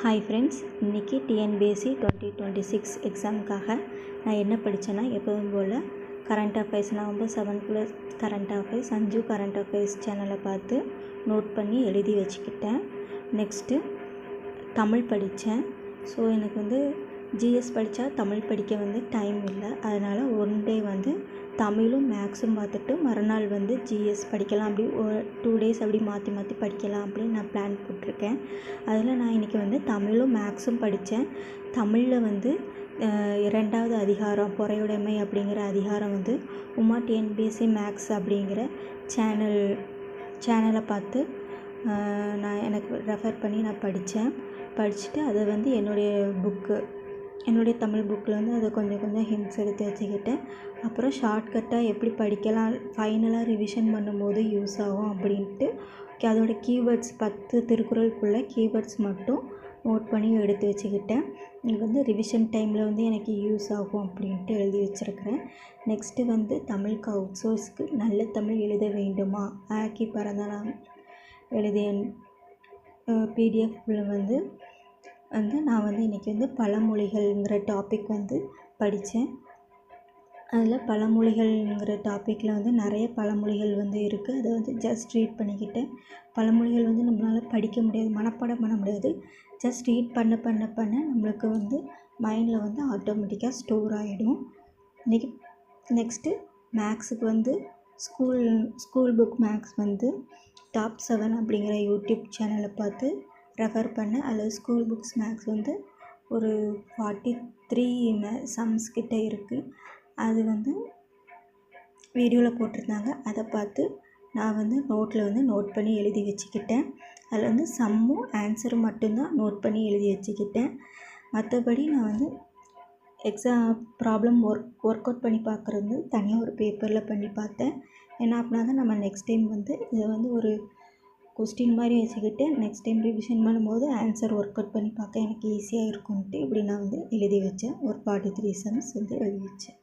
Hi friends, இன்றைக்கி TNPSC 2026 எக்ஸாமுக்காக நான் என்ன படித்தேன்னா, எப்போதும் போல் current affairs November 7 current affairs Sanju current affairs சேனலை பார்த்து நோட் பண்ணி எழுதி வச்சுக்கிட்டேன். நெக்ஸ்ட்டு தமிழ் படித்தேன். ஸோ எனக்கு ஜிஎஸ் படித்தா தமிழ் படிக்க டைம் இல்லை. அதனால் ஒன் டே தமிழும் மேக்ஸும் பார்த்துட்டு மறுநாள் ஜிஎஸ் படிக்கலாம். அப்படி ஒரு 2 days அப்படி மாற்றி மாற்றி படிக்கலாம் அப்படின்னு நான் பிளான் போட்டிருக்கேன். அதில் நான் இன்றைக்கி தமிழும் மேக்ஸும் படித்தேன். தமிழில் 2வது அதிகாரம் பொறையுடைமை அப்படிங்கிற அதிகாரம் உமா டிஎன்பிஎஸ்சி மேக்ஸ் அப்படிங்கிற சேனலை பார்த்து எனக்கு ரெஃபர் பண்ணி நான் படிச்சுட்டு அதை என்னுடைய தமிழ் புக்கில் அதை கொஞ்சம் ஹிண்ட்ஸ் எடுத்து வச்சுக்கிட்டேன். அப்புறம் ஷார்ட்கட்டாக எப்படி படிக்கலாம், ஃபைனலாக ரிவிஷன் பண்ணும்போது யூஸ் ஆகும் அப்படின்ட்டு அதோட கீவேர்ட்ஸ் 10 திருக்குறளுக்குள்ள கீவேர்ட்ஸ் மட்டும் நோட் பண்ணி எடுத்து வச்சுக்கிட்டேன். இது ரிவிஷன் டைமில் எனக்கு யூஸ் ஆகும் அப்படின்ட்டு எழுதி வச்சுருக்கிறேன். நெக்ஸ்ட்டு தமிழுக்கு அவுட்சோர்ஸ்க்கு நல்ல தமிழ் எழுத வேண்டுமா ஆக்கி பரந்தனம் எழுதிய பிடிஎஃப்பில் நான் இன்றைக்கி பழமொழிகள்ங்கிற டாபிக் படித்தேன். அதில் பழமொழிகள்ங்கிற டாப்பிக்கில் நிறைய பழமொழிகள் இருக்குது. அதை ஜஸ்ட் ரீட் பண்ணிக்கிட்டேன். பழமொழிகள் நம்மளால் படிக்க முடியாது, மனப்பாடம் பண்ண முடியாது. ஜஸ்ட் ரீட் பண்ண நம்மளுக்கு மைண்டில் ஆட்டோமேட்டிக்காக ஸ்டோர் ஆகிடும். நெக்ஸ்ட்டு மேக்ஸுக்கு ஸ்கூல் புக் மேக்ஸ் டாப் 7 அப்படிங்கிற யூடியூப் சேனலை பார்த்து ரெஃபர் பண்ணேன். அதில் ஸ்கூல் புக்ஸ் மேக்ஸ் ஒரு 43 சம்ஸ் கிட்டே இருக்குது. அது வீடியோவில் போட்டிருந்தாங்க. அதை பார்த்து நான் நோட்டில் நோட் பண்ணி எழுதி வச்சுக்கிட்டேன். அதில் சம்மும் ஆன்சரும் மட்டும்தான் நோட் பண்ணி எழுதி வச்சுக்கிட்டேன். மற்றபடி நான் எக்ஸாம் ப்ராப்ளம் ஒர்க் அவுட் பண்ணி பார்க்குறது தனியாக ஒரு பேப்பரில் பண்ணி பார்த்தேன். ஏன்னா அப்படின்னா தான் நம்ம நெக்ஸ்ட் டைம் இதை ஒரு கொஸ்டின் மாதிரி வச்சுக்கிட்டு நெக்ஸ்ட் டைம் ரிவிஷன் பண்ணும்போது ஆன்சர் ஒர்க் அவுட் பண்ணி பார்க்க எனக்கு ஈஸியாக இருக்கும்ன்ட்டு இப்படி நான் எழுதி வச்சேன். ஒரு 43 சம்ஸ் எழுதி வச்சேன்.